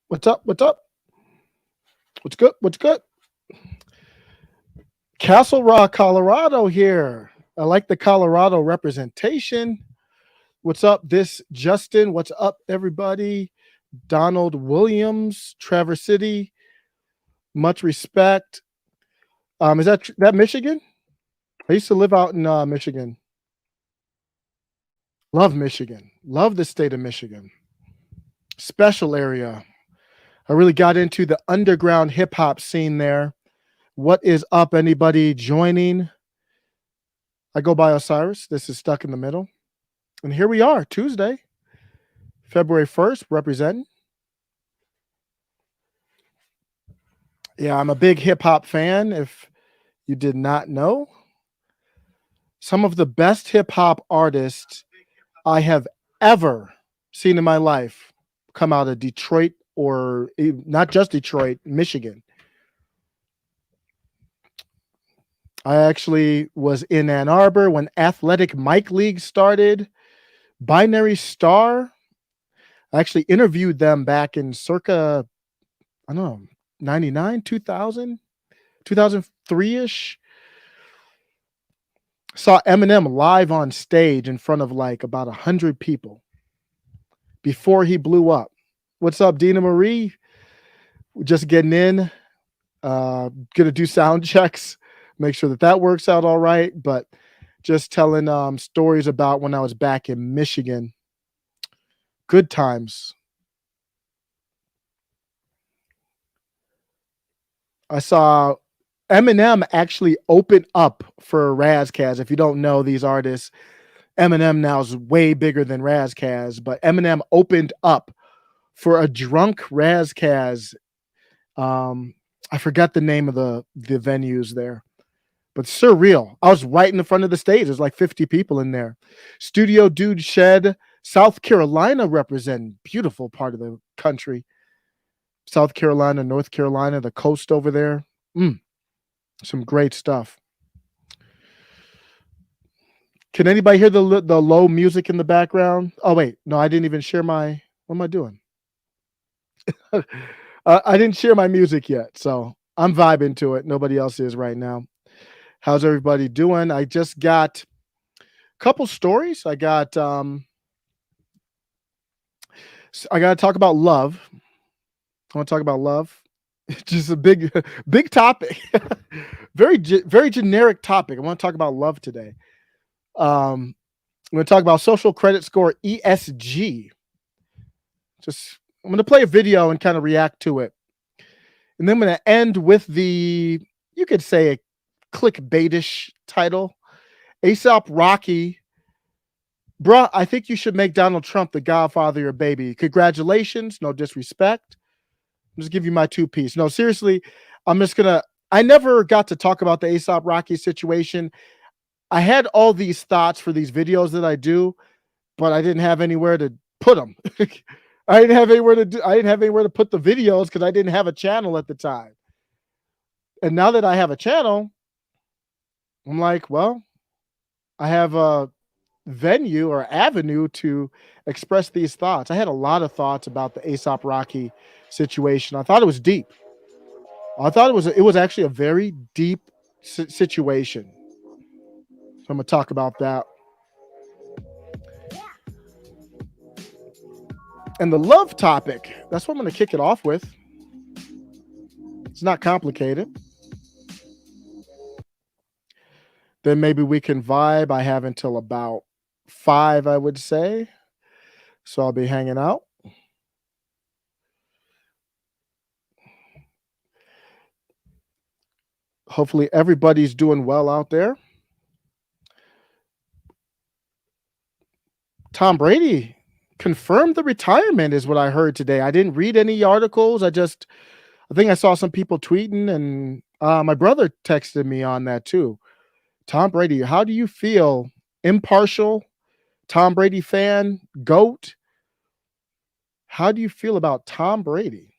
What's up? What's up? What's good? What's good? Castle Rock, Colorado here. I like the Colorado representation. What's up, this Justin? What's up, everybody? Donald Williams, Traverse City. Much respect. Is that Michigan? I used to live out in Michigan. Love Michigan. Love the state of Michigan. Special area. I really got into the underground hip hop scene there. What is up, anybody joining? I go by Osiris. This is Stuck in the Middle. And here we are, Tuesday, February 1st, representing. Yeah, I'm a big hip hop fan. If you did not know, some of the best hip hop artists I have ever seen in my life come out of Detroit, or not just Detroit, Michigan. I actually was in Ann Arbor when Athletic Mike League started. Binary Star. I actually interviewed them back in circa, I don't know, 99, 2000, 2003-ish. Saw Eminem live on stage in front of like about 100 people before he blew up. What's up, Dina Marie? Just getting in. Gonna do sound checks, make sure that works out all right. But just telling stories about when I was back in Michigan. Good times. I saw Eminem actually open up for Razkaz. If you don't know these artists, Eminem now is way bigger than Razkaz, but Eminem opened up for a drunk Razkaz. I forgot the name of the venues there, but surreal. I was right in the front of the stage. There's like 50 people in there. Studio Dude Shed, South Carolina representing. Beautiful part of the country. South Carolina, North Carolina, the coast over there. Some great stuff. Can anybody hear the low music in the background? Oh, wait. No, I didn't even share my... What am I doing? I didn't share my music yet, so I'm vibing to it. Nobody else is right now. How's everybody doing? I just got a couple stories. I got to talk about love. I want to talk about love. Just a big topic. very generic topic. I want to talk about love today. I'm going to talk about social credit score, ESG. I'm going to play a video and kind of react to it. And then I'm going to end with you could say a clickbaitish title. ASAP Rocky. Bruh, I think you should make Donald Trump the godfather of your baby. Congratulations. No disrespect. I'm just give you my two piece. No, seriously, I never got to talk about the ASAP Rocky situation. I had all these thoughts for these videos that I do, but I didn't have anywhere to put them. I didn't have anywhere to put the videos because I didn't have a channel at the time. And now that I have a channel, I'm like, well, I have a venue or avenue to express these thoughts. I had a lot of thoughts about the ASAP Rocky situation. I thought it was deep. I thought it was actually a very deep situation. So I'm gonna talk about that. And the love topic, that's what I'm gonna kick it off with. It's not complicated. Then maybe we can vibe. I have until about 5, I would say. So I'll be hanging out. Hopefully everybody's doing well out there. Tom Brady confirmed the retirement is what I heard today. I didn't read any articles. I think I saw some people tweeting, and my brother texted me on that too. Tom Brady, how do you feel? Impartial Tom Brady fan, GOAT. How do you feel about Tom Brady?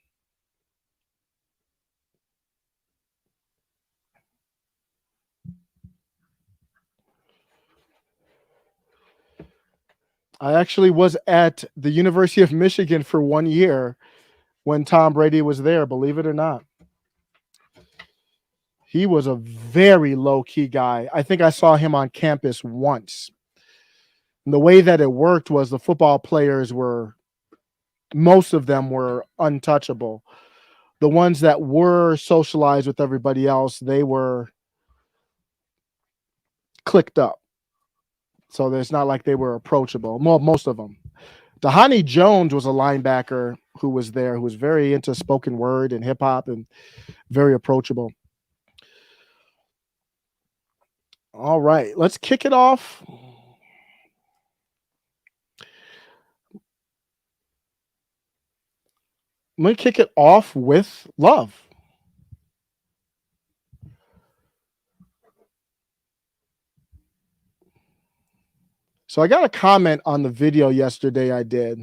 I actually was at the University of Michigan for 1 year. when Tom Brady was there, believe it or not. He was a very low key guy. I think I saw him on campus once. And the way that it worked was the football players were, most of them were untouchable. The ones that were socialized with everybody else, they were clicked up. So it's not like they were approachable. Most of them. Dahani Jones was a linebacker who was there, who was very into spoken word and hip hop and very approachable. All right, let's kick it off. I'm going to kick it off with love. So I got a comment on the video yesterday I did.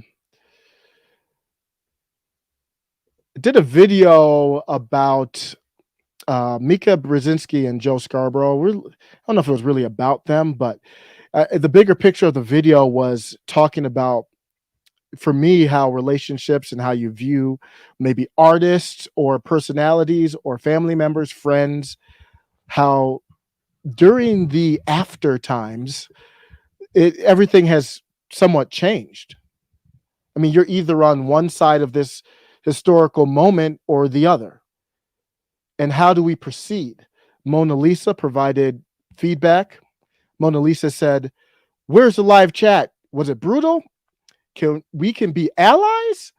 I did a video about Mika Brzezinski and Joe Scarborough. I don't know if it was really about them, but the bigger picture of the video was talking about, for me, how relationships and how you view maybe artists or personalities or family members, friends, how during the after times, everything has somewhat changed. I mean, you're either on one side of this historical moment or the other. And how do we proceed? Mona Lisa provided feedback. Mona Lisa said, "Where's the live chat? Was it brutal? We can be allies?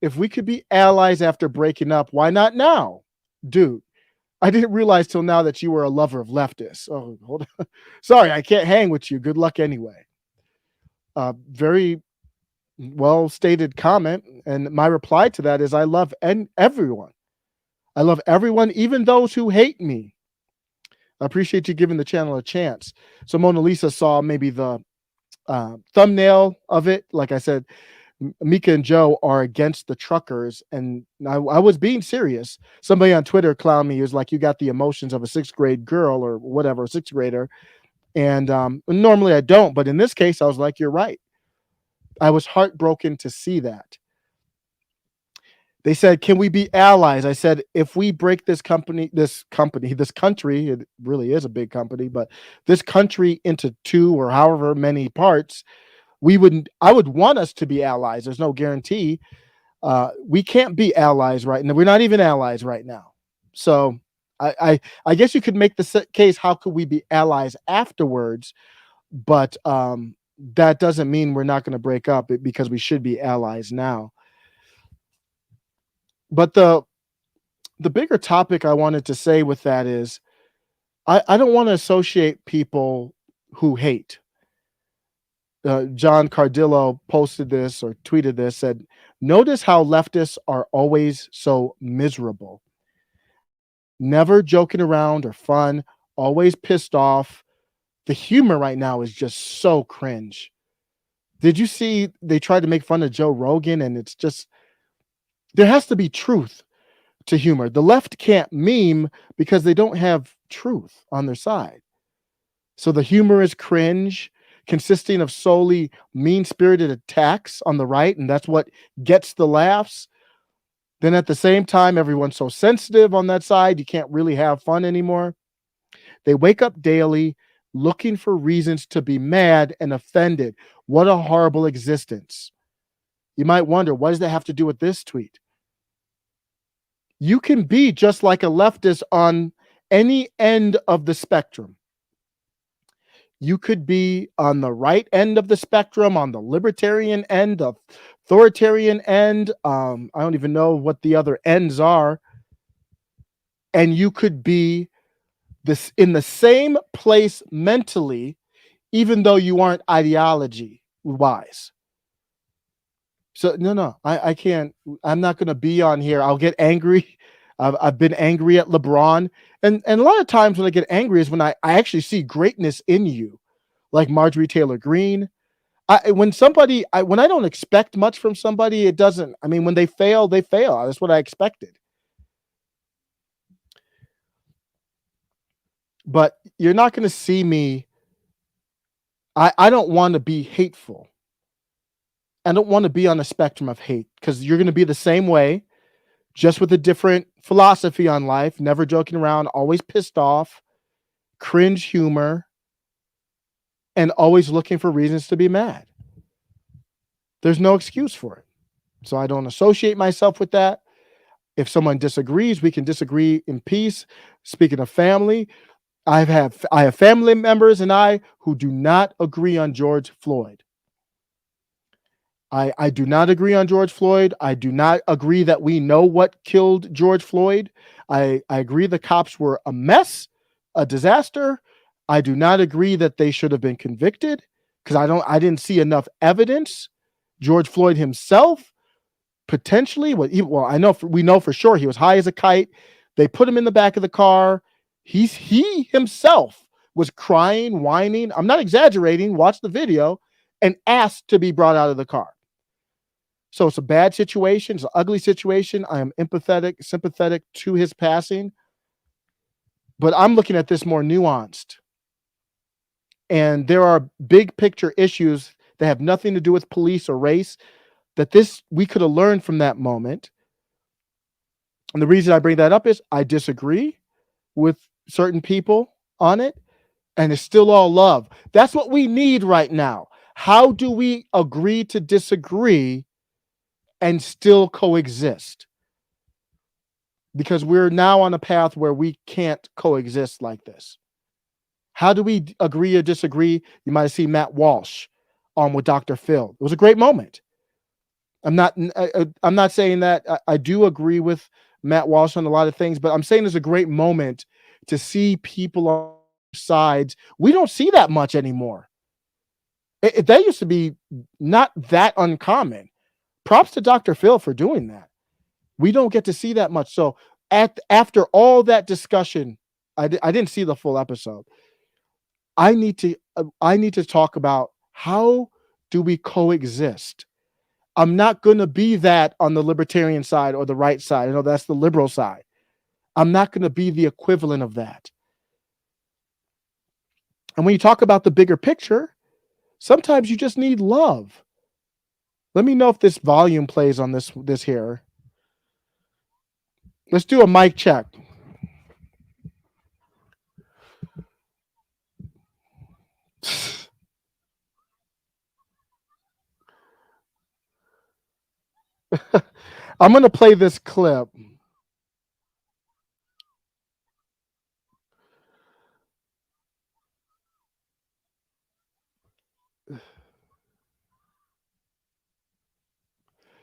If we could be allies after breaking up, why not now? Dude, I didn't realize till now that you were a lover of leftists. Oh, hold on. Sorry, I can't hang with you. Good luck anyway." Very well stated comment. And my reply to that is I love everyone. I love everyone, even those who hate me. I appreciate you giving the channel a chance. So Mona Lisa saw maybe the thumbnail of it. Like I said, Mika and Joe are against the truckers. And I was being serious. Somebody on Twitter clowned me. He was like, "You got the emotions of a sixth grade girl," or whatever, sixth grader. And normally I don't. But in this case, I was like, "You're right." I was heartbroken to see that. They said, "Can we be allies?" I said, "If we break this country, it really is a big company, but this country into two or however many parts, I would want us to be allies. There's no guarantee. We can't be allies right now. We're not even allies right now. So I guess you could make the case, how could we be allies afterwards? But that doesn't mean we're not going to break up because we should be allies now. But the bigger topic I wanted to say with that is I don't want to associate people who hate. John Cardillo posted this or tweeted this, said, "Notice how leftists are always so miserable. Never joking around or fun, always pissed off. The humor right now is just so cringe." Did you see they tried to make fun of Joe Rogan? And it's just, there has to be truth to humor. The left can't meme because they don't have truth on their side. So the humor is cringe, consisting of solely mean-spirited attacks on the right, and that's what gets the laughs. Then at the same time, everyone's so sensitive on that side, you can't really have fun anymore. They wake up daily looking for reasons to be mad and offended. What a horrible existence. You might wonder, what does that have to do with this tweet? You can be just like a leftist on any end of the spectrum. You could be on the right end of the spectrum, on the libertarian end, the authoritarian end. I don't even know what the other ends are. And you could be this in the same place mentally, even though you aren't ideology wise. So no, I can't. I'm not going to be on here. I'll get angry. I've been angry at LeBron, and a lot of times when I get angry is when I actually see greatness in you, like Marjorie Taylor Greene. When I don't expect much from somebody, it doesn't. I mean, when they fail, they fail. That's what I expected. But you're not going to see me. I don't want to be hateful. I don't want to be on a spectrum of hate, because you're going to be the same way. just with a different philosophy on life, never joking around, always pissed off, cringe humor, and always looking for reasons to be mad. There's no excuse for it. So I don't associate myself with that. If someone disagrees, we can disagree in peace. Speaking of family, I have family members and I who do not agree on George Floyd. I do not agree on George Floyd. I do not agree that we know what killed George Floyd. I agree the cops were a mess, a disaster. I do not agree that they should have been convicted because I didn't see enough evidence. George Floyd himself potentially well, I know we know for sure he was high as a kite. They put him in the back of the car. He himself was crying, whining. I'm not exaggerating. Watch the video and asked to be brought out of the car. So it's a bad situation. It's an ugly situation. I am empathetic, sympathetic to his passing, but I'm looking at this more nuanced. And there are big picture issues that have nothing to do with police or race that this we could have learned from that moment. And the reason I bring that up is I disagree with certain people on it, and it's still all love. That's what we need right now. How do we agree to disagree and still coexist? Because we're now on a path where we can't coexist like this. How do we agree or disagree? You might have seen Matt Walsh on with Dr. Phil. It was a great moment. I'm not saying that I do agree with Matt Walsh on a lot of things, but I'm saying it's a great moment to see people on sides. We don't see that much anymore. That used to be not that uncommon. Props to Dr. Phil for doing that. We don't get to see that much. So after all that discussion, I didn't see the full episode. I need to talk about how do we coexist. I'm not going to be that on the libertarian side or the right side. I know that's the liberal side. I'm not going to be the equivalent of that. And when you talk about the bigger picture, sometimes you just need love. Let me know if this volume plays on this here. Let's do a mic check. I'm going to play this clip.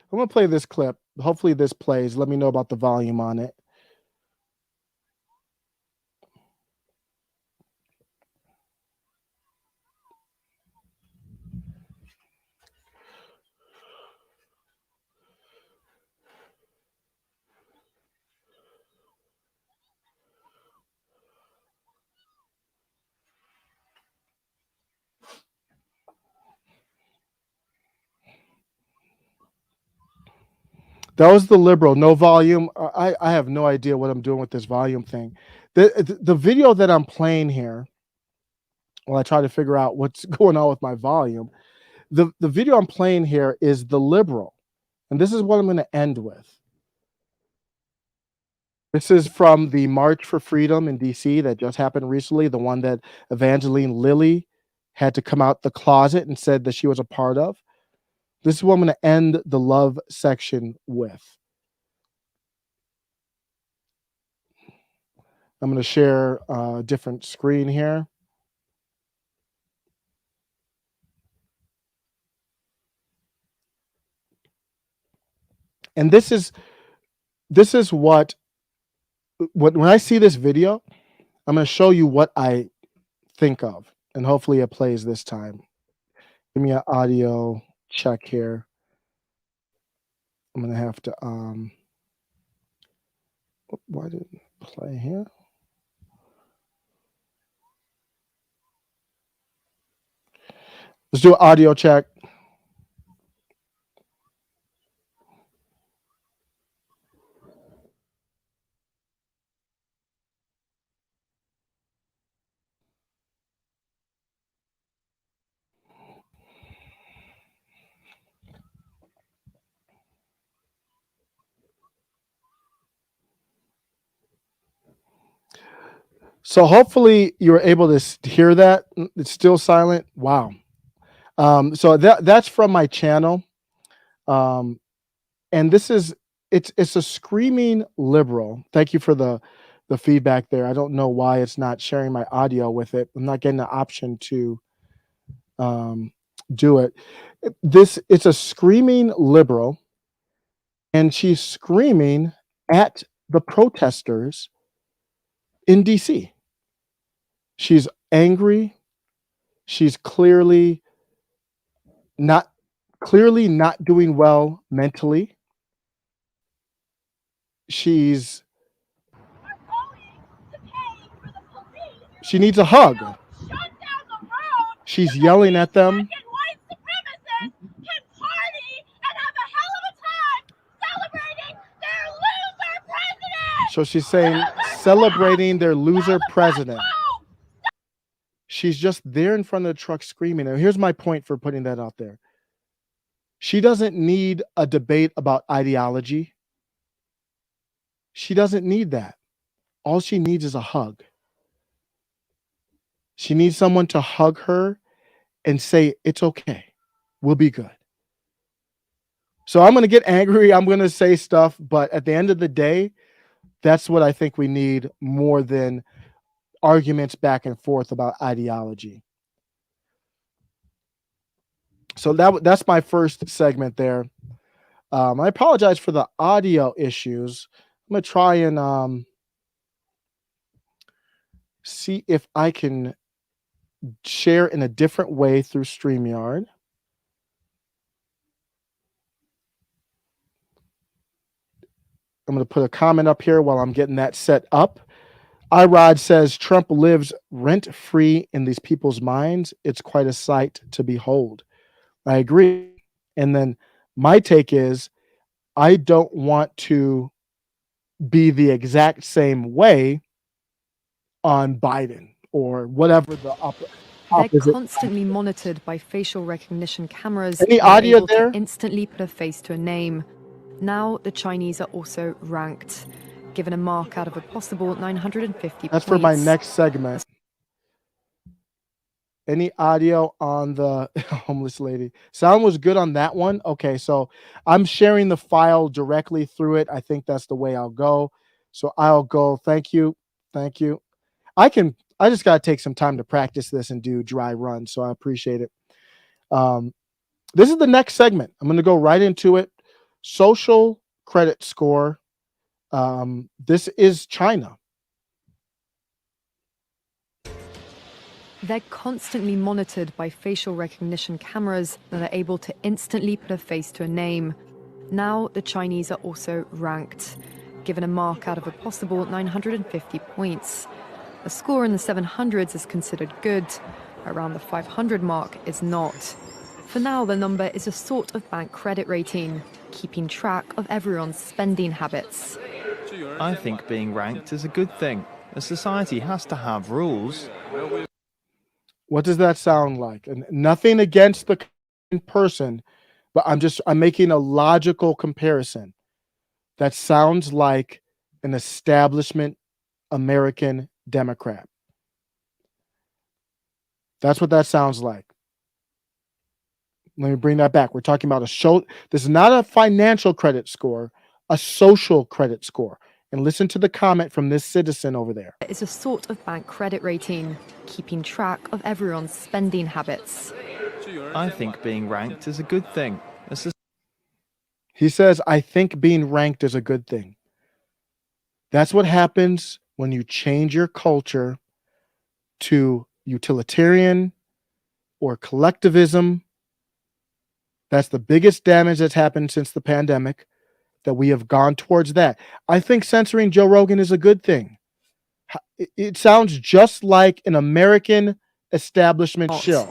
I'm going to play this clip. Hopefully this plays. Let me know about the volume on it. That was the liberal, no volume. I have no idea what I'm doing with this volume thing. The video that I'm playing here, while I try to figure out what's going on with my volume, the video I'm playing here is the liberal, and this is what I'm going to end with. This is from the March for Freedom in DC that just happened recently, the one that Evangeline Lilly had to come out the closet and said that she was a part of. This is what I'm going to end the love section with. I'm going to share a different screen here. And this is what when I see this video, I'm going to show you what I think of, and hopefully it plays this time. Give me an audio check here. I'm going to have to why didn't it play here? Let's do an audio check. So hopefully you were able to hear that. It's still silent. Wow. So that's from my channel. Um, and this is it's a screaming liberal. Thank you for the feedback there. I don't know why it's not sharing my audio with it. I'm not getting the option to um, do it. It's a screaming liberal, and she's screaming at the protesters in DC. She's angry. She's not not doing well mentally. She's she needs a hug. She's yelling at them. So she's saying celebrating their loser president. She's just there in front of the truck screaming. And here's my point for putting that out there. She doesn't need a debate about ideology. She doesn't need that. All she needs is a hug. She needs someone to hug her and say, it's okay. We'll be good. So I'm going to get angry. I'm going to say stuff. But at the end of the day, that's what I think we need more than arguments back and forth about ideology. So that's my first segment there. I apologize for the audio issues. I'm going to try and see if I can share in a different way through StreamYard. I'm going to put a comment up here while I'm getting that set up. iRod says Trump lives rent-free in these people's minds. It's quite a sight to behold. I agree. And then my take is I don't want to be the exact same way on Biden or whatever the They're opposite. constantly monitored by facial recognition cameras. Any that are audio able there? to instantly put a face to a name. Now the Chinese are also ranked, given a mark out of a possible 950 That's points. for my next segment. Any audio on the homeless lady? Sound was good on that one. Okay, so I'm sharing the file directly through it. I think that's the way I'll go. So I'll go. Thank you. Thank you. I just got to take some time to practice this and do dry runs. So I appreciate it. This is the next segment. I'm going to go right into it. Social credit score. This is China. They're constantly monitored by facial recognition cameras that are able to instantly put a face to a name. Now the Chinese are also ranked, given a mark out of a possible 950 points. A score in the 700s is considered good. Around the 500 mark is not. For now, the number is a sort of bank credit rating, keeping track of everyone's spending habits. I think being ranked is a good thing. A society has to have rules. What does that sound like? And nothing against the person, but I'm making a logical comparison. That sounds like an establishment American Democrat. That's what that sounds like. Let me bring that back. We're talking about this is not a financial credit score, a social credit score. And listen to the comment from this citizen over there. It's a sort of bank credit rating, keeping track of everyone's spending habits. I think being ranked is a good thing. He says, I think being ranked is a good thing. That's what happens when you change your culture to utilitarian or collectivism. That's the biggest damage that's happened since the pandemic, that we have gone towards that. I think censoring Joe Rogan is a good thing. It sounds just like an American establishment shill.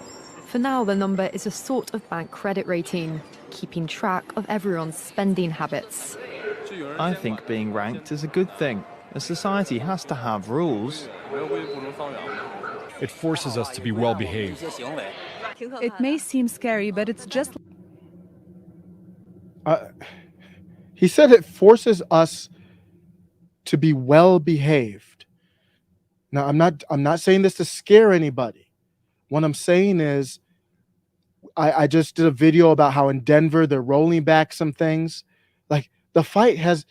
For now, the number is a sort of bank credit rating, keeping track of everyone's spending habits. I think being ranked is a good thing. A society has to have rules. It forces us to be well behaved. It may seem scary, but it's just... He said it forces us to be well behaved. Now, I'm not saying this to scare anybody. What I'm saying is I just did a video about how in Denver they're rolling back some things. Like the fight has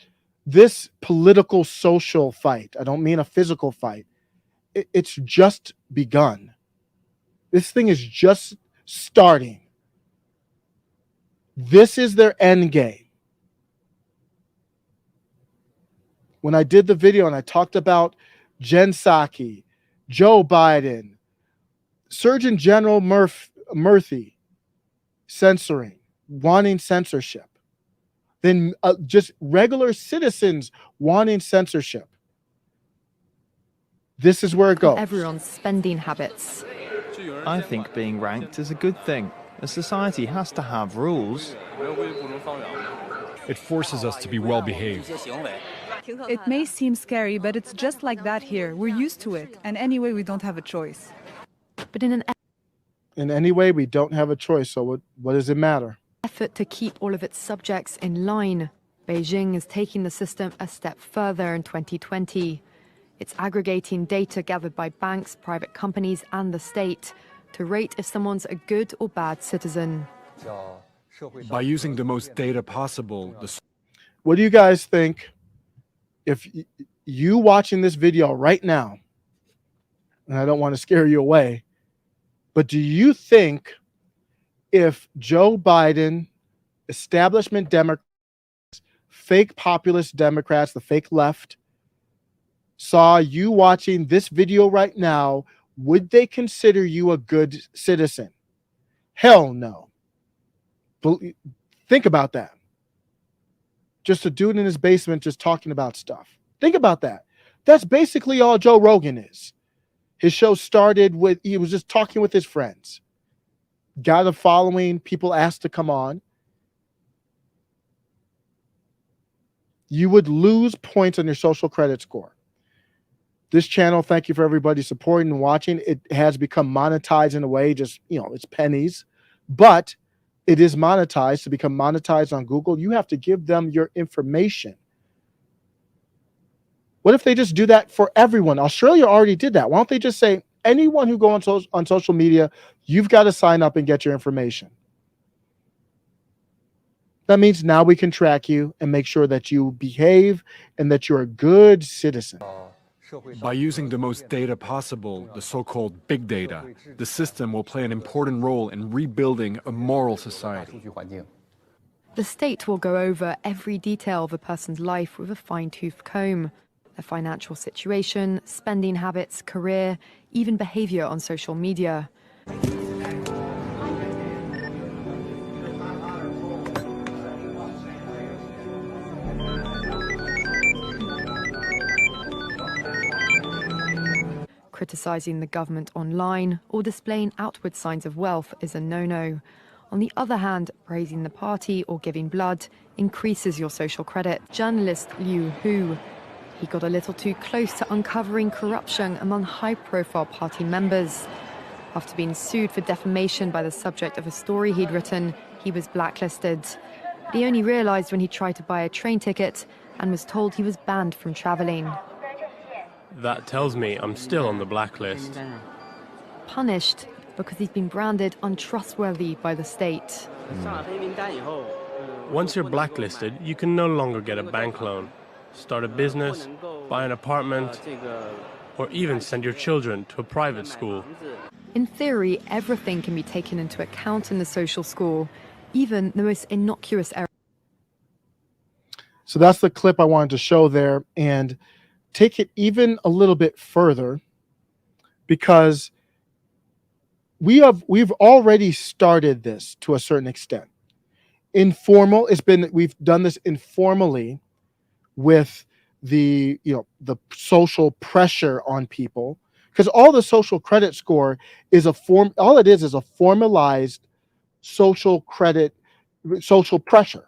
this political social fight. I don't mean a physical fight. It's just begun. This thing is just starting. This is their end game. When I did the video and I talked about Jen Psaki, Joe Biden, Surgeon General Murthy censoring, wanting censorship, then just regular citizens wanting censorship. This is where it goes. Everyone's spending habits. I think being ranked is a good thing. A society has to have rules. It forces us to be well behaved. It may seem scary, but it's just like that here. We're used to it. And anyway, we don't have a choice. But in an any way, we don't have a choice. So what does it matter? effort to keep all of its subjects in line, Beijing is taking the system a step further in 2020. It's aggregating data gathered by banks, private companies, and the state to rate if someone's a good or bad citizen. By using the most data possible, What do you guys think if you watching this video right now, and I don't want to scare you away, but do you think if Joe Biden, establishment Democrats, fake populist Democrats, the fake left, saw you watching this video right now, would they consider you a good citizen? Hell no. Think about that. Just a dude in his basement just talking about stuff. Think about that. That's basically all Joe Rogan is. His show started with, he was just talking with his friends. Got a following, people asked to come on. You would lose points on your social credit score. This channel, thank you for everybody supporting and watching. It has become monetized in a way, just, it's pennies. But it is monetized. To become monetized on Google, you have to give them your information. What if they just do that for everyone? Australia already did that. Why don't they just say, anyone who goes on social media, you've got to sign up and get your information. That means now we can track you and make sure that you behave and that you're a good citizen. by using the most data possible, the so-called big data, the system will play an important role in rebuilding a moral society. The state will go over every detail of a person's life with a fine-tooth comb. Their financial situation, spending habits, career, even behavior on social media. Criticizing the government online or displaying outward signs of wealth is a no-no. On the other hand, praising the party or giving blood increases your social credit. Journalist Liu Hu, he got a little too close to uncovering corruption among high-profile party members. After being sued for defamation by the subject of a story he'd written, he was blacklisted. But he only realized when he tried to buy a train ticket and was told he was banned from traveling. That tells me I'm still on the blacklist. Punished because he's been branded untrustworthy by the state. Once you're blacklisted, you can no longer get a bank loan, start a business, buy an apartment, or even send your children to a private school. In theory, everything can be taken into account in the social score, even the most innocuous error. So that's the clip I wanted to show there, and take it even a little bit further, because we've already started this to a certain extent. Informal, we've done this informally with the social pressure on people, because all the social credit score is all it is a formalized social pressure.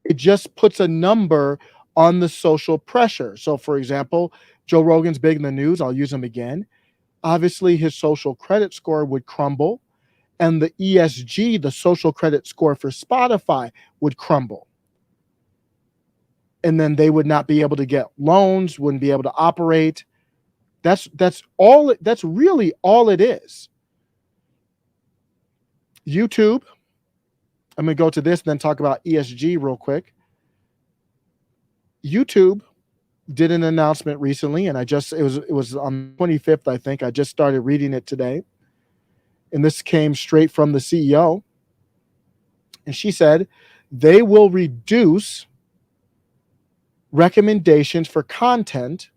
It just puts a number on the social pressure. So for example, Joe Rogan's big in the news. I'll use him again. Obviously his social credit score would crumble, and the ESG, the social credit score for Spotify, would crumble. And then they would not be able to get loans, wouldn't be able to operate. That's all. That's really all it is. YouTube. I'm going to go to this and then talk about ESG real quick. YouTube did an announcement recently, and it was on the 25th, I think. I just started reading it today. And this came straight from the CEO. And she said they will reduce recommendations for content.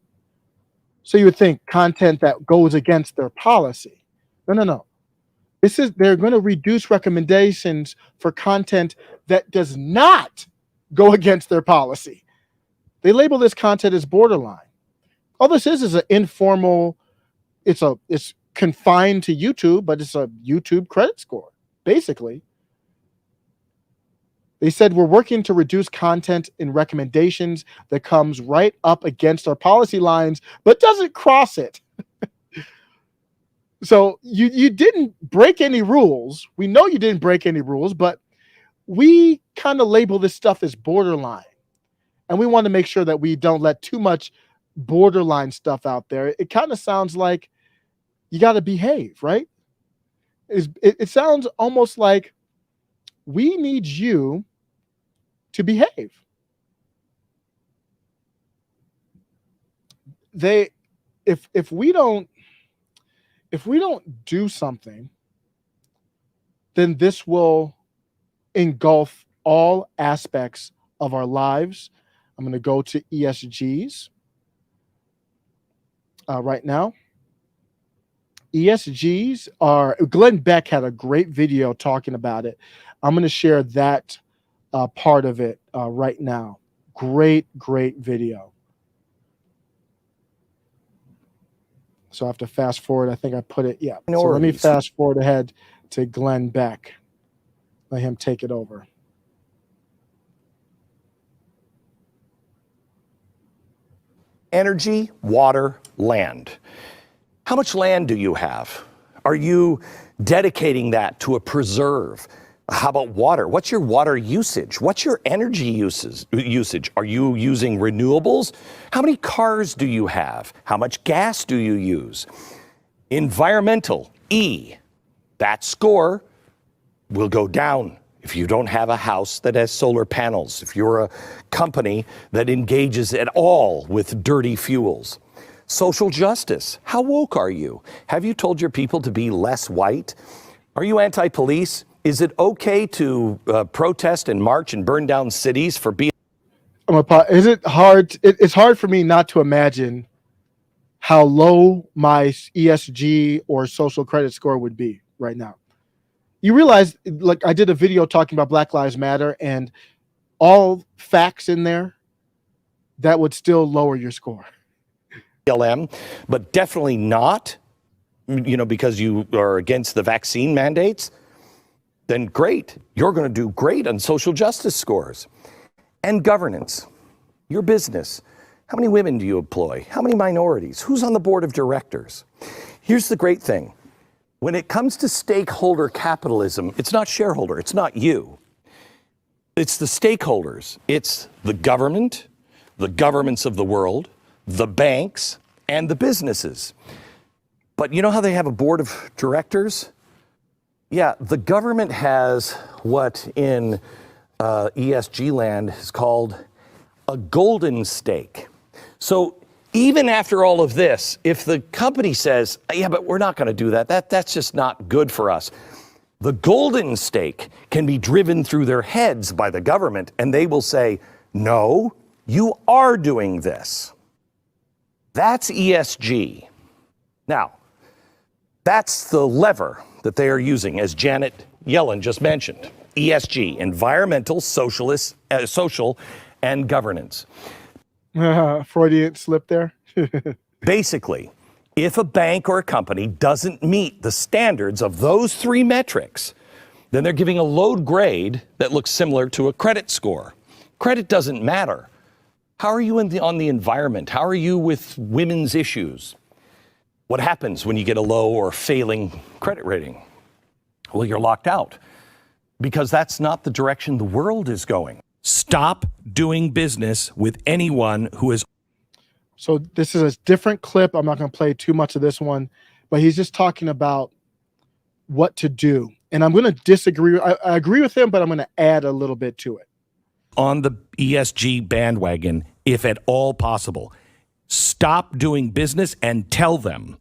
So you would think content that goes against their policy. No. They're going to reduce recommendations for content that does not go against their policy. They label this content as borderline. All this is an informal, it's confined to YouTube, but it's a YouTube credit score, basically. They said we're working to reduce content and recommendations that comes right up against our policy lines, but doesn't cross it. So you didn't break any rules. We know you didn't break any rules, but we kind of label this stuff as borderline. And we want to make sure that we don't let too much borderline stuff out there. It kind of sounds like you got to behave, right? It sounds almost like we need you to behave. If we don't do something, then this will engulf all aspects of our lives. I'm going to go to ESGs right now. ESGs are, Glenn Beck had a great video talking about it. I'm going to share that part of it right now. Great video. So I have to fast forward. I think I put it, yeah. So let me fast forward ahead to Glenn Beck. Let him take it over. Energy, water, land. How much land do you have? Are you dedicating that to a preserve? How about water? What's your water usage? What's your energy usage? Are you using renewables? How many cars do you have? How much gas do you use? Environmental, E. That score will go down if you don't have a house that has solar panels, if you're a company that engages at all with dirty fuels. Social justice, how woke are you? Have you told your people to be less white? Are you anti-police? Is it okay to protest and march and burn down cities for being? Is it hard? It's hard for me not to imagine how low my ESG or social credit score would be right now. You realize, like, I did a video talking about Black Lives Matter and all facts in there, that would still lower your score. BLM, but definitely not, because you are against the vaccine mandates. Then great, you're going to do great on social justice scores. And governance, your business. How many women do you employ? How many minorities? Who's on the board of directors? Here's the great thing. When it comes to stakeholder capitalism, it's not shareholder, it's not you. It's the stakeholders. It's the government, the governments of the world, the banks, and the businesses. But you know how they have a board of directors? Yeah, the government has what in ESG land is called a golden stake. So even after all of this, if the company says, yeah, but we're not going to do that, that's just not good for us, the golden stake can be driven through their heads by the government, and they will say, no, you are doing this. That's ESG. Now, that's the lever that they are using, as Janet Yellen just mentioned. ESG, environmental, social, and governance. Freudian slip there. Basically, if a bank or a company doesn't meet the standards of those three metrics, then they're giving a load grade that looks similar to a credit score. Credit doesn't matter. How are you on the environment? How are you with women's issues? What happens when you get a low or failing credit rating? Well, you're locked out because that's not the direction the world is going. Stop doing business with anyone who is. So this is a different clip. I'm not going to play too much of this one, but he's just talking about what to do. And I'm going to disagree. I agree with him, but I'm going to add a little bit to it. On the ESG bandwagon, if at all possible, stop doing business and tell them.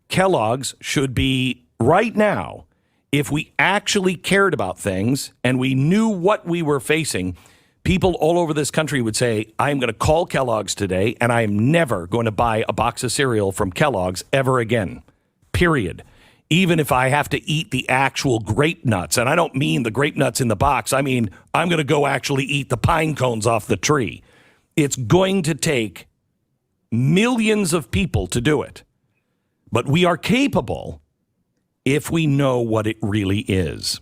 Kellogg's should be right now, if we actually cared about things and we knew what we were facing, people all over this country would say, I'm going to call Kellogg's today and I am never going to buy a box of cereal from Kellogg's ever again. Period. Even if I have to eat the actual grape nuts, and I don't mean the grape nuts in the box, I mean, I'm going to go actually eat the pine cones off the tree. It's going to take millions of people to do it. But we are capable if we know what it really is.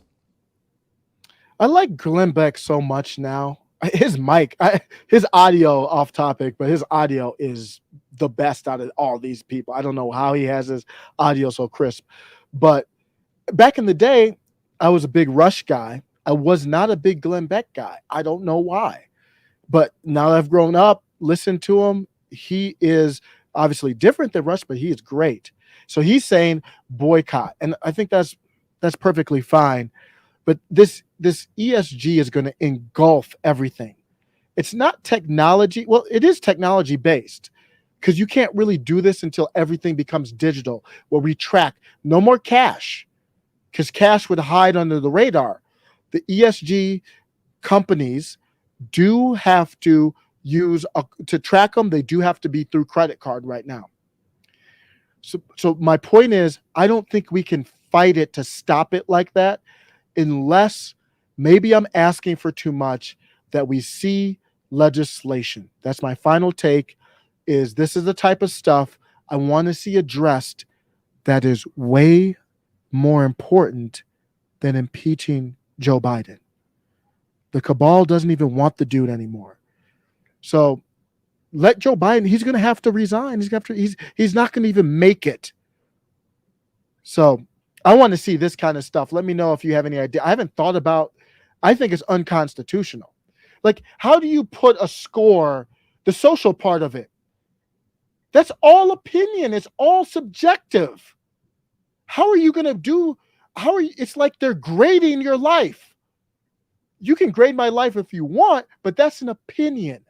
I like Glenn Beck so much now. His mic, his audio off topic, but his audio is the best out of all these people. I don't know how he has his audio so crisp. But back in the day, I was a big Rush guy. I was not a big Glenn Beck guy. I don't know why. But now that I've grown up, listened to him, he is obviously different than Rush, but he is great. So he's saying boycott. And I think that's perfectly fine. But this ESG is going to engulf everything. It's not technology. Well, it is technology based, because you can't really do this until everything becomes digital, where we track. No more cash, because cash would hide under the radar. The ESG companies do have to to track them. They do have to be through credit card right now. So my point is, I don't think we can fight it to stop it like that, unless maybe I'm asking for too much, that we see legislation. That's my final take. This is the type of stuff I want to see addressed that is way more important than impeaching Joe Biden. The cabal doesn't even want the dude anymore. So let Joe Biden, he's going to have to resign. He's not going to even make it. So I want to see this kind of stuff. Let me know if you have any idea. I haven't thought about, I think it's unconstitutional. Like, how do you put a score, the social part of it? That's all opinion. It's all subjective. How are you going to do? It's like they're grading your life. You can grade my life if you want, but that's an opinion.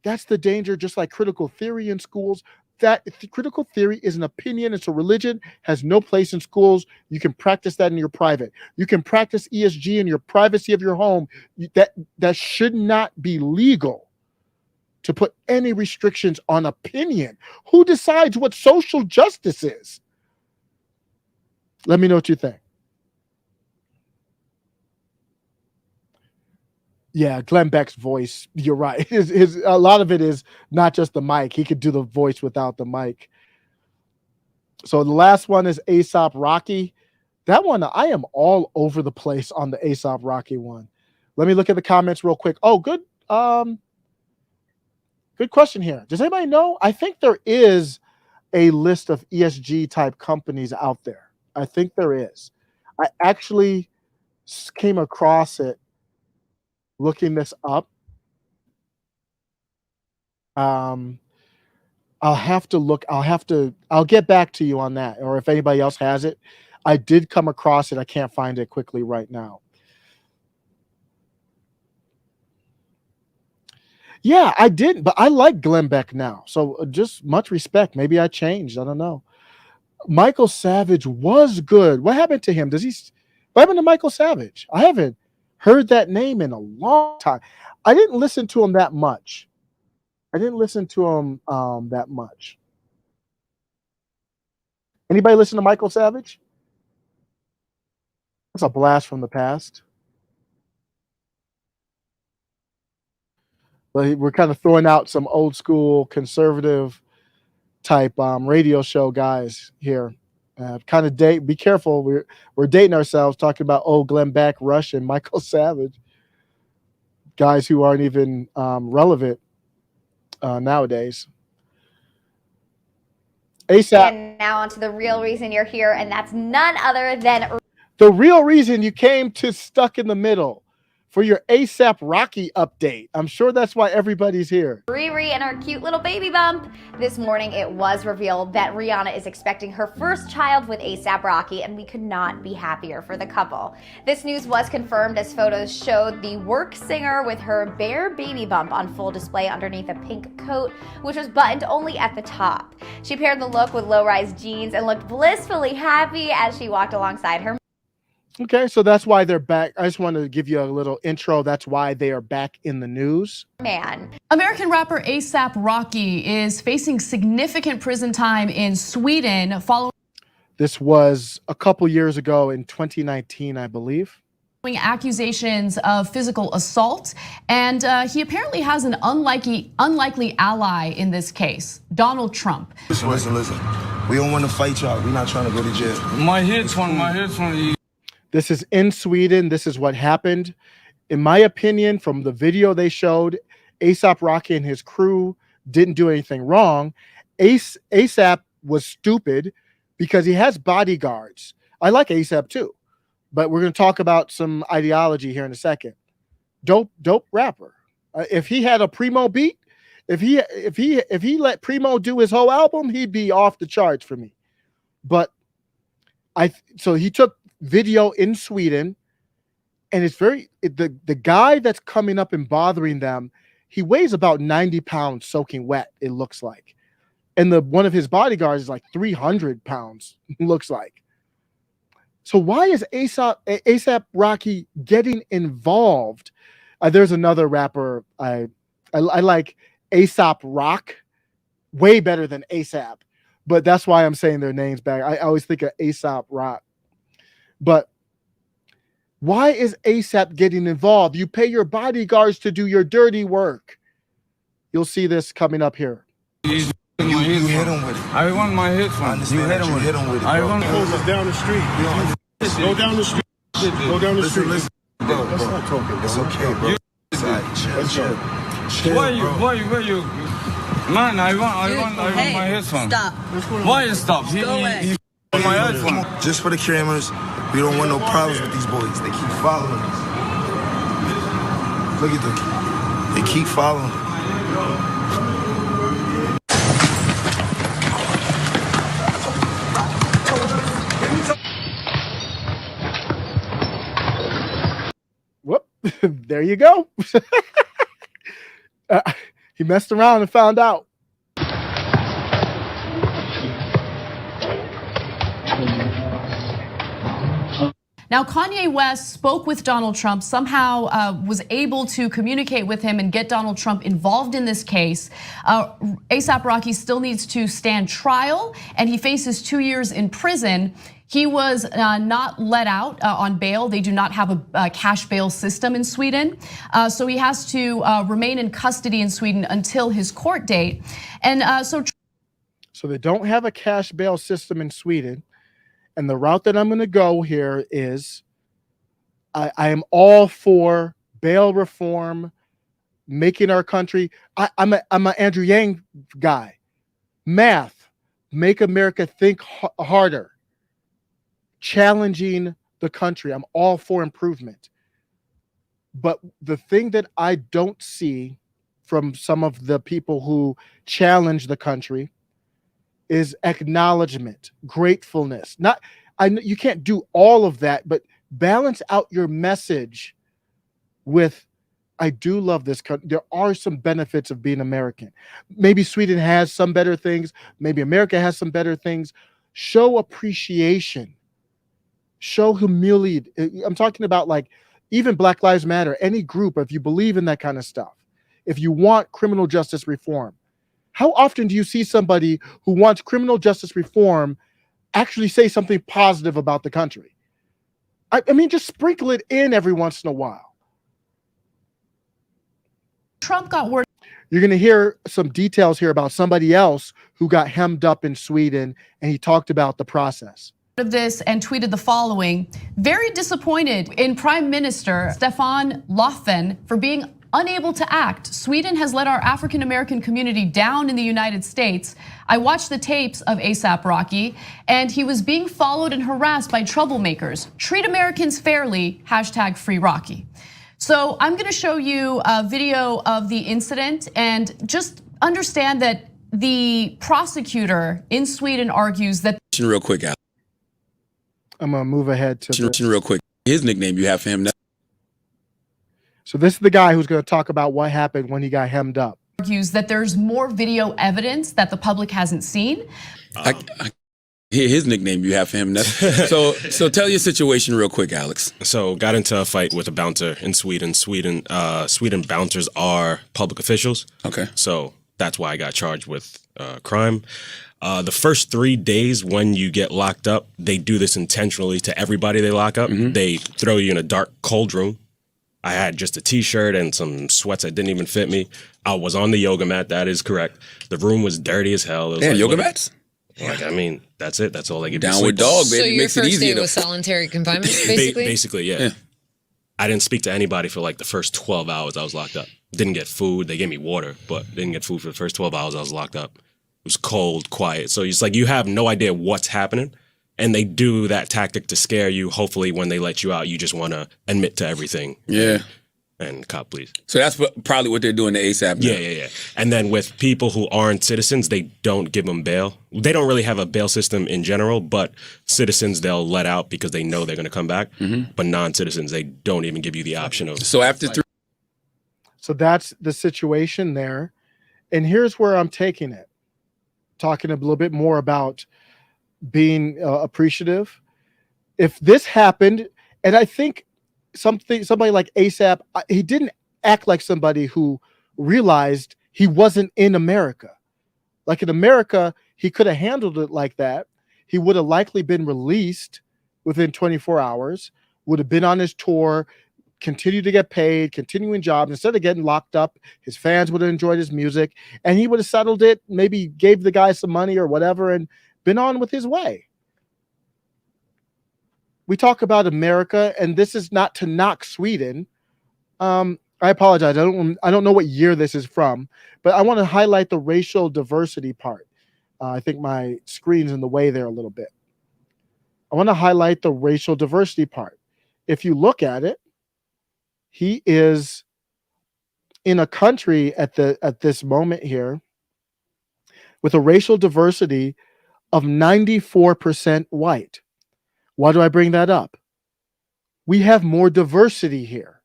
That's the danger, just like critical theory in schools. That critical theory is an opinion. It's a religion, has no place in schools. You can practice that in your private. You can practice ESG in your privacy of your home. That should not be legal to put any restrictions on opinion. Who decides what social justice is? Let me know what you think. Yeah, Glenn Beck's voice, you're right. A lot of it is not just the mic. He could do the voice without the mic. So the last one is A$AP Rocky. That one, I am all over the place on the A$AP Rocky one. Let me look at the comments real quick. Oh, good. Good question here. Does anybody know? I think there is a list of ESG type companies out there. I think there is. I actually came across it looking this up. I'll have to look. I'll get back to you on that. Or if anybody else has it. I did come across it. I can't find it quickly right now. Yeah, I didn't, but I like Glenn Beck now. So just much respect. Maybe I changed. I don't know. Michael Savage was good. What happened to him? What happened to Michael Savage? I haven't heard that name in a long time. I didn't listen to him that much. Anybody listen to Michael Savage? That's a blast from the past. But we're kind of throwing out some old school conservative type radio show guys here. Kind of be careful. We're dating ourselves talking about Glenn Beck, Rush, and Michael Savage. Guys who aren't even relevant nowadays. A$AP. And now on to the real reason you're here, and that's none other than the real reason you came to Stuck in the Middle. for your ASAP Rocky update. I'm sure that's why everybody's here. Riri and her cute little baby bump. This morning, it was revealed that Rihanna is expecting her first child with ASAP Rocky, and we could not be happier for the couple. This news was confirmed as photos showed the work singer with her bare baby bump on full display underneath a pink coat, which was buttoned only at the top. She paired the look with low-rise jeans and looked blissfully happy as she walked alongside her. Okay, so that's why they're back. I just wanted to give you a little intro. That's why they are back in the news. Man. American rapper ASAP Rocky is facing significant prison time in Sweden following This was a couple years ago in 2019, I believe. Accusations of physical assault, and he apparently has an unlikely ally in this case, Donald Trump. Listen. We don't want to fight y'all. We're not trying to go to jail. My hits one. This is in Sweden. This is what happened. In my opinion, from the video they showed, ASAP Rocky and his crew didn't do anything wrong. ASAP was stupid because he has bodyguards. I like ASAP too, but we're going to talk about some ideology here in a second. Dope rapper. If he had a Primo beat, if he let Primo do his whole album, he'd be off the charts for me. But so he took video in Sweden, and it's the guy that's coming up and bothering them, he weighs about 90 pounds soaking wet, it looks like. And one of his bodyguards is like 300 pounds, looks like. So why is ASAP Rocky getting involved? There's another rapper I like, ASAP Rock, way better than ASAP, but that's why I'm saying their names back. I always think of ASAP Rock. But why is ASAP getting involved? You pay your bodyguards to do your dirty work. You'll see this coming up here. You hit him with it. I want my hits one. You hit him with it. I want Down the street. Go down the street. Go down the street. Listen. Bro. It's okay, bro. Chill, Why you? Man, I want my hits one. Stop. Why you stop? He my hits one. Just for the cameras. We don't want no problems with these boys. They keep following us. Look at them. They keep following us. Whoop. There you go. He messed around and found out. Now, Kanye West spoke with Donald Trump, somehow was able to communicate with him and get Donald Trump involved in this case. ASAP Rocky still needs to stand trial, and he faces 2 years in prison. He was not let out on bail. They do not have a cash bail system in Sweden. So he has to remain in custody in Sweden until his court date. And so they don't have a cash bail system in Sweden. And the route that I'm going to go here is I am all for bail reform, making our country. I'm an Andrew Yang guy. Math, make America think harder. Challenging the country. I'm all for improvement. But the thing that I don't see from some of the people who challenge the country is acknowledgement, gratefulness. You can't do all of that, but balance out your message with, I do love this country. There are some benefits of being American. Maybe Sweden has some better things. Maybe America has some better things. Show appreciation. Show humility. I'm talking about like even Black Lives Matter, any group, if you believe in that kind of stuff, if you want criminal justice reform. How often do you see somebody who wants criminal justice reform actually say something positive about the country? I mean, just sprinkle it in every once in a while. Trump got word. You're going to hear some details here about somebody else who got hemmed up in Sweden, and he talked about the process of this and tweeted the following: very disappointed in Prime Minister Stefan Löfven for being unable to act. Sweden has let our African American community down in the United States. I watched the tapes of ASAP Rocky, and he was being followed and harassed by troublemakers. Treat Americans fairly, #FreeRocky. So I'm going to show you a video of the incident and just understand that the prosecutor in Sweden argues that. Real quick, Al. I'm gonna move ahead to Real quick. His nickname you have for him now. So this is the guy who's going to talk about what happened when he got hemmed up. Argues that there's more video evidence that the public hasn't seen. His nickname you have for him. So tell your situation real quick, Alex. So got into a fight with a bouncer in Sweden. Sweden bouncers are public officials. Okay. So that's why I got charged with crime. The first 3 days when you get locked up, they do this intentionally to everybody they lock up. Mm-hmm. They throw you in a dark, cold room. I had just a t-shirt and some sweats that didn't even fit me. I was on the yoga mat. That is correct. The room was dirty as hell. It was Damn, yoga mats? Like, I mean, that's it. That's all they give. Downward dog, baby. So your Makes it first easier day was solitary confinement, basically? Basically, yeah. I didn't speak to anybody for like the first 12 hours I was locked up. Didn't get food. They gave me water, but didn't get food for the first 12 hours I was locked up. It was cold, quiet. So it's like you have no idea what's happening. And they do that tactic to scare you. Hopefully, when they let you out, you just want to admit to everything. Yeah. And cop, please. So that's probably what they're doing to ASAP now. Yeah. And then with people who aren't citizens, they don't give them bail. They don't really have a bail system in general, but citizens they'll let out because they know they're going to come back. Mm-hmm. But non-citizens, they don't even give you the option of. So after 3. So that's the situation there. And here's where I'm taking it. Talking a little bit more about being appreciative. If this happened, and I think somebody like ASAP, he didn't act like somebody who realized he wasn't in America. Like in America, he could have handled it like that. He would have likely been released within 24 hours, would have been on his tour, continued to get paid, continuing jobs. Instead of getting locked up, his fans would have enjoyed his music, and he would have settled it, maybe gave the guy some money or whatever, and been on with his way. We talk about America, and this is not to knock Sweden. I apologize. I don't know what year this is from, but I want to highlight the racial diversity part. I think my screen's in the way there a little bit. I want to highlight the racial diversity part. If you look at it, he is in a country at this moment here with a racial diversity of 94% white. Why do I bring that up? We have more diversity here.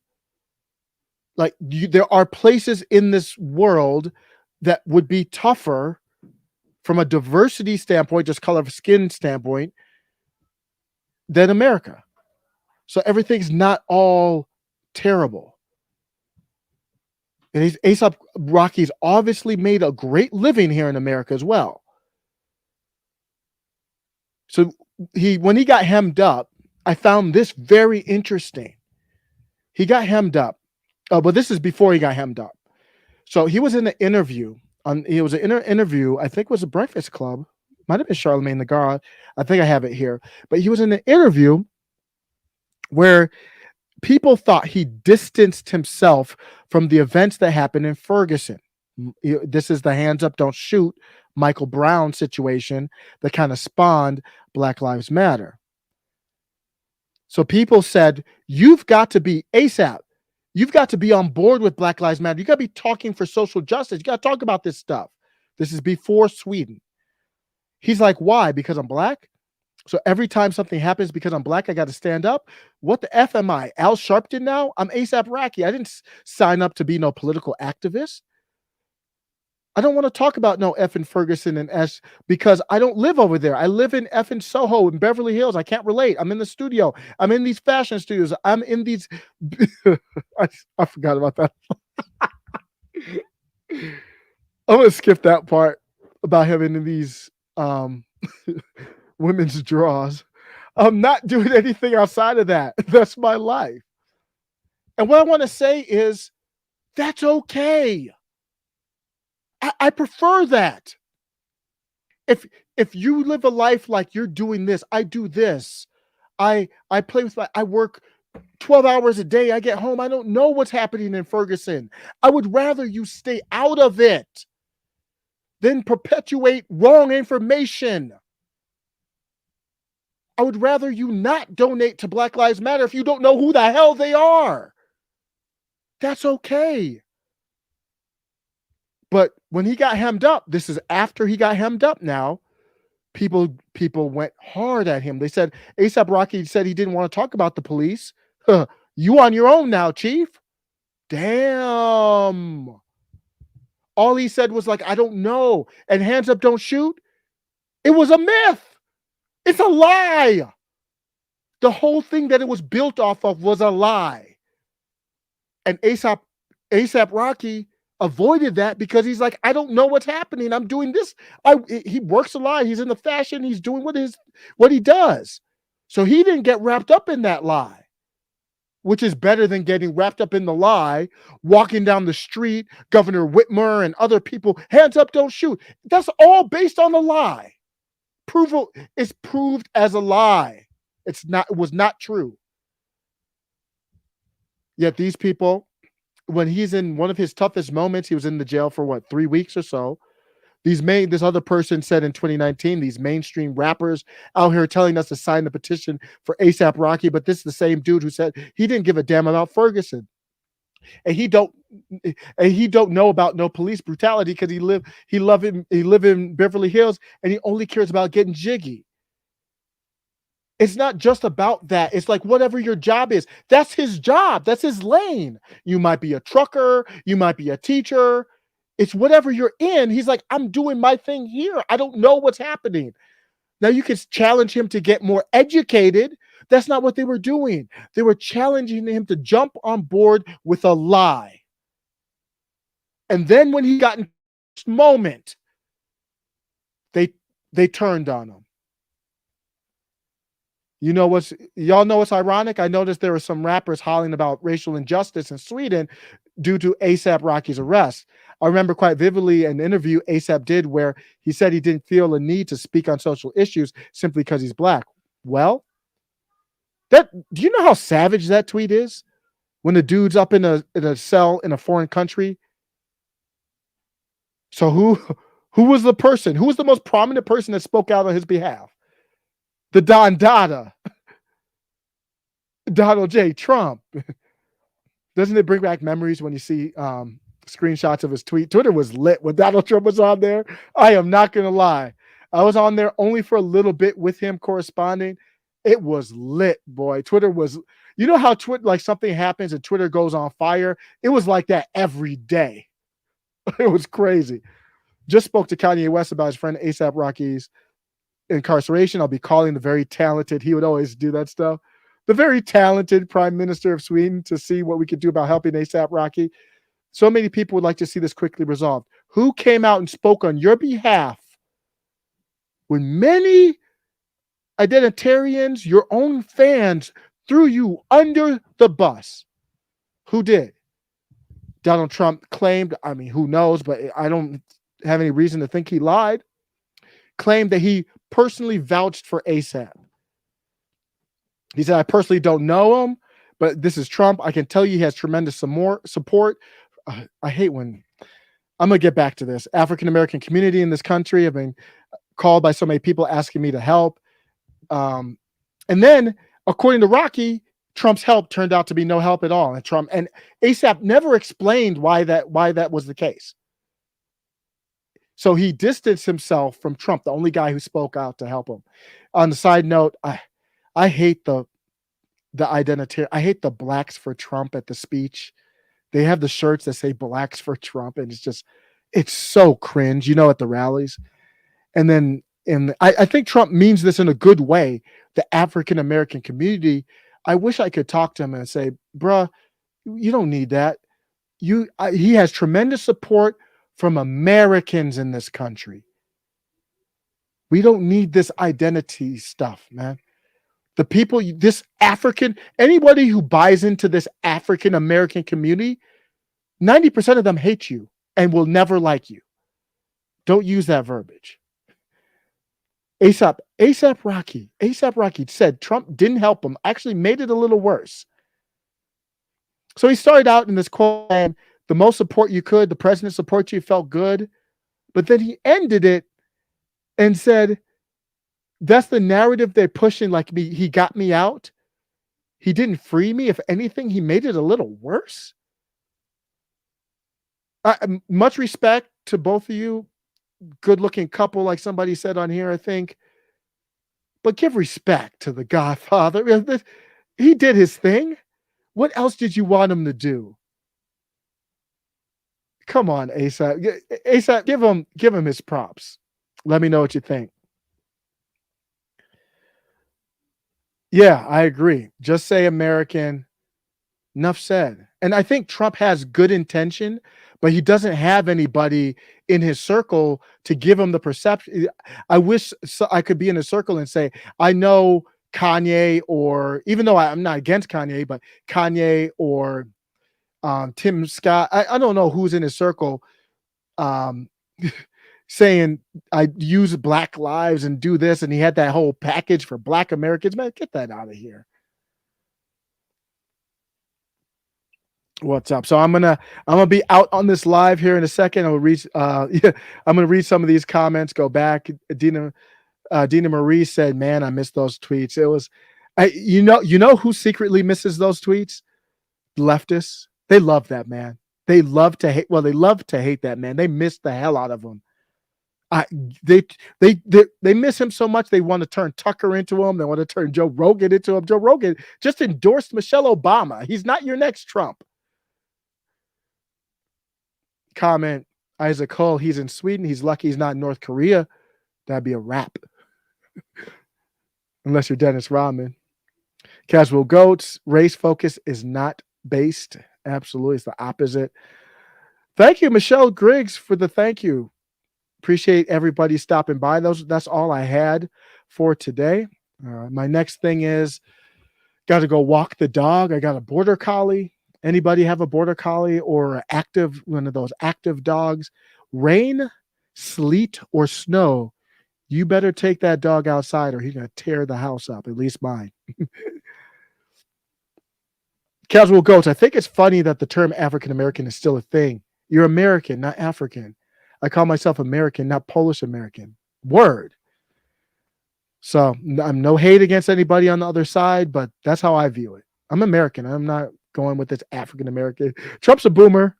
Like there are places in this world that would be tougher from a diversity standpoint, just color of skin standpoint, than America. So everything's not all terrible. And A$AP Rocky's obviously made a great living here in America as well. So when he got hemmed up, I found this very interesting. He got hemmed up. But this is before he got hemmed up. So he was in an interview. It was an interview, I think it was a Breakfast Club. Might have been Charlemagne the God. I think I have it here. But he was in an interview where people thought he distanced himself from the events that happened in Ferguson. This is the hands up, don't shoot Michael Brown situation that kind of spawned Black Lives Matter. So people said, you've got to be ASAP. You've got to be on board with Black Lives Matter. You got to be talking for social justice. You got to talk about this stuff. This is before Sweden. He's like, why? Because I'm black? So every time something happens because I'm black, I got to stand up? What the F am I? Al Sharpton now? I'm A$AP Rocky. I didn't sign up to be no political activist. I don't want to talk about no effing Ferguson and S because I don't live over there. I live in effing Soho in Beverly Hills. I can't relate. I'm in the studio. I'm in these fashion studios. I'm in these. I forgot about that. I'm going to skip that part about him in these women's draws. I'm not doing anything outside of that. That's my life. And what I want to say is that's okay. I prefer that. If you live a life like you're doing this, I do this. I play with I work 12 hours a day. I get home. I don't know what's happening in Ferguson. I would rather you stay out of it than perpetuate wrong information. I would rather you not donate to Black Lives Matter if you don't know who the hell they are. That's okay. But when he got hemmed up, this is after he got hemmed up now, people went hard at him. They said ASAP Rocky said he didn't want to talk about the police. Huh, you on your own now, chief. Damn. All he said was like, I don't know. And hands up, don't shoot. It was a myth. It's a lie. The whole thing that it was built off of was a lie. And ASAP Rocky avoided that because he's like, I don't know what's happening. I'm doing this. He works a lot. He's in the fashion. He's doing what he does. So he didn't get wrapped up in that lie, which is better than getting wrapped up in the lie, walking down the street, Governor Whitmer and other people, hands up, don't shoot. That's all based on a lie. It's proved as a lie. It was not true. Yet these people, when he's in one of his toughest moments, he was in the jail for 3 weeks or so. This other person said in 2019, these mainstream rappers out here telling us to sign the petition for ASAP Rocky, but this is the same dude who said he didn't give a damn about Ferguson. And he don't know about no police brutality because he live in Beverly Hills and he only cares about getting jiggy. It's not just about that. It's like whatever your job is, that's his job. That's his lane. You might be a trucker. You might be a teacher. It's whatever you're in. He's like, I'm doing my thing here. I don't know what's happening. Now you can challenge him to get more educated. That's not what they were doing. They were challenging him to jump on board with a lie. And then when he got in this moment, they turned on him. Y'all know what's ironic? I noticed there were some rappers hollering about racial injustice in Sweden due to ASAP Rocky's arrest. I remember quite vividly an interview ASAP did where he said he didn't feel a need to speak on social issues simply because he's black. Well, do you know how savage that tweet is? When the dude's up in a cell in a foreign country. So who was the person? Who was the most prominent person that spoke out on his behalf? The Don Dada, Donald J. Trump. Doesn't it bring back memories when you see screenshots of his tweet? Twitter was lit when Donald Trump was on there. I am not going to lie. I was on there only for a little bit with him corresponding. It was lit, boy. Twitter was, you know how like something happens and Twitter goes on fire? It was like that every day. It was crazy. Just spoke to Kanye West about his friend ASAP Rocky's incarceration. I'll be calling the very talented, he would always do that stuff, the very talented Prime Minister of Sweden to see what we could do about helping ASAP Rocky. So many people would like to see this quickly resolved. Who came out and spoke on your behalf when many identitarians, your own fans, threw you under the bus? Who did? Donald Trump claimed, I mean, who knows, but I don't have any reason to think he lied, claimed that he personally vouched for ASAP. He said, I personally don't know him, but this is Trump. I can tell you he has tremendous support. I hate when, I'm going to get back to this. African-American community in this country have been called by so many people asking me to help. And then, according to Rocky, Trump's help turned out to be no help at all. And ASAP never explained why that was the case. So he distanced himself from Trump, the only guy who spoke out to help him. On the side note, I hate the identitarian. I hate the Blacks for Trump at the speech. They have the shirts that say Blacks for Trump, and it's so cringe, at the rallies. And then I think Trump means this in a good way. The African American community, I wish I could talk to him and say, bruh, you don't need that. He has tremendous support from Americans in this country. We don't need this identity stuff, man. The people, anybody who buys into this African American community, 90% of them hate you and will never like you. Don't use that verbiage. ASAP Rocky said Trump didn't help him, actually made it a little worse. So he started out in this quote, the most support you could, the president support you, felt good. But then he ended it and said, that's the narrative they're pushing, like he got me out. He didn't free me. If anything, he made it a little worse. Much respect to both of you. Good looking couple, like somebody said on here, I think. But give respect to the Godfather. He did his thing. What else did you want him to do? Come on, ASAP. ASAP, give him his props. Let me know what you think. Yeah, I agree. Just say American. Enough said. And I think Trump has good intention, but he doesn't have anybody in his circle to give him the perception. I wish I could be in a circle and say, I know Kanye, or even though I'm not against Kanye, but Kanye or Tim Scott. I don't know who's in his circle saying I use Black lives and do this. And he had that whole package for Black Americans. Man, get that out of here. What's up? So I'm gonna be out on this live here in a second. I'll read I'm gonna read some of these comments. Go back. Dina Marie said, "Man, I missed those tweets." It was, you know who secretly misses those tweets? Leftists. They love that man. They love to hate. Well, they love to hate that man. They miss the hell out of him. They miss him so much they want to turn Tucker into him. They want to turn Joe Rogan into him. Joe Rogan just endorsed Michelle Obama. He's not your next Trump. Comment, Isaac Hull, he's in Sweden. He's lucky he's not in North Korea. That'd be a wrap. Unless you're Dennis Rodman. Casual Goats, race focus is not based. Absolutely, it's the opposite. Thank you, Michelle Griggs, for the thank you. Appreciate everybody stopping by. That's all I had for today. My next thing is got to go walk the dog. I got a border collie. Anybody have a border collie or one of those active dogs? Rain, sleet, or snow, you better take that dog outside or he's going to tear the house up, at least mine. Casual Goats, I think it's funny that the term African American is still a thing. You're American, not African. I call myself American, not Polish American. Word. So I'm no hate against anybody on the other side, but that's how I view it. I'm American. I'm not going with this African American. Trump's a boomer.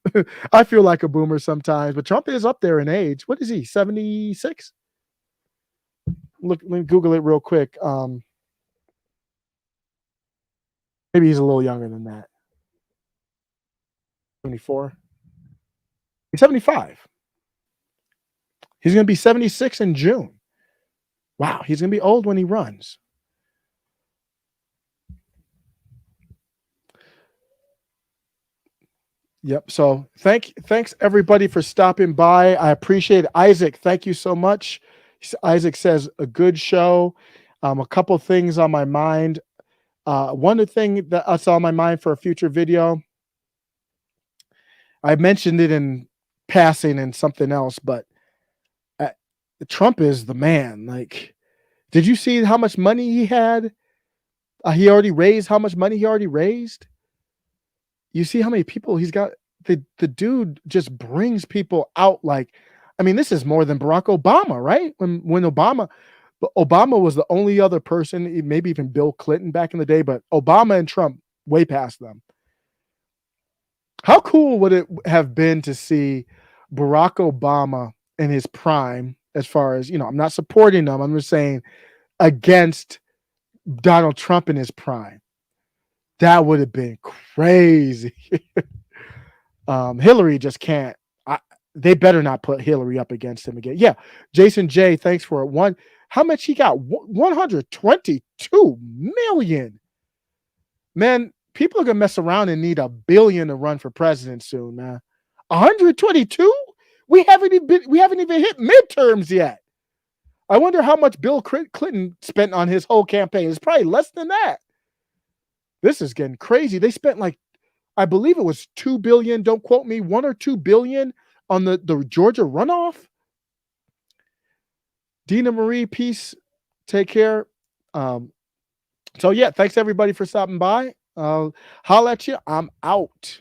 I feel like a boomer sometimes, but Trump is up there in age. What is he? 76? Look, let me Google it real quick. Maybe he's a little younger than that. 74. He's 75. He's going to be 76 in June. Wow, he's going to be old when he runs. Yep. So thanks everybody for stopping by. I appreciate it. Isaac, thank you so much. Isaac says a good show. A couple things on my mind. One thing that's on my mind for a future video. I mentioned it in passing and something else, but Trump is the man. Like, did you see how much money he had? He already raised how much money he already raised? You see how many people he's got? The dude just brings people out. Like, I mean, this is more than Barack Obama, right? When Obama was the only other person, maybe even Bill Clinton back in the day, but Obama and Trump way past them. How cool would it have been to see Barack Obama in his prime, as far as, I'm not supporting him. I'm just saying against Donald Trump in his prime. That would have been crazy. Hillary just can't. They better not put Hillary up against him again. Yeah, Jason J, thanks for it. How much he got? 122 million. Man, people are gonna mess around and need $1 billion to run for president soon, man. 122? We haven't even hit midterms yet. I wonder how much Bill Clinton spent on his whole campaign. It's probably less than that. This is getting crazy. They spent I believe it was $2 billion. Don't quote me, $1 or $2 billion on the Georgia runoff. Dina Marie, peace. Take care. So yeah, thanks everybody for stopping by. Holla at you. I'm out.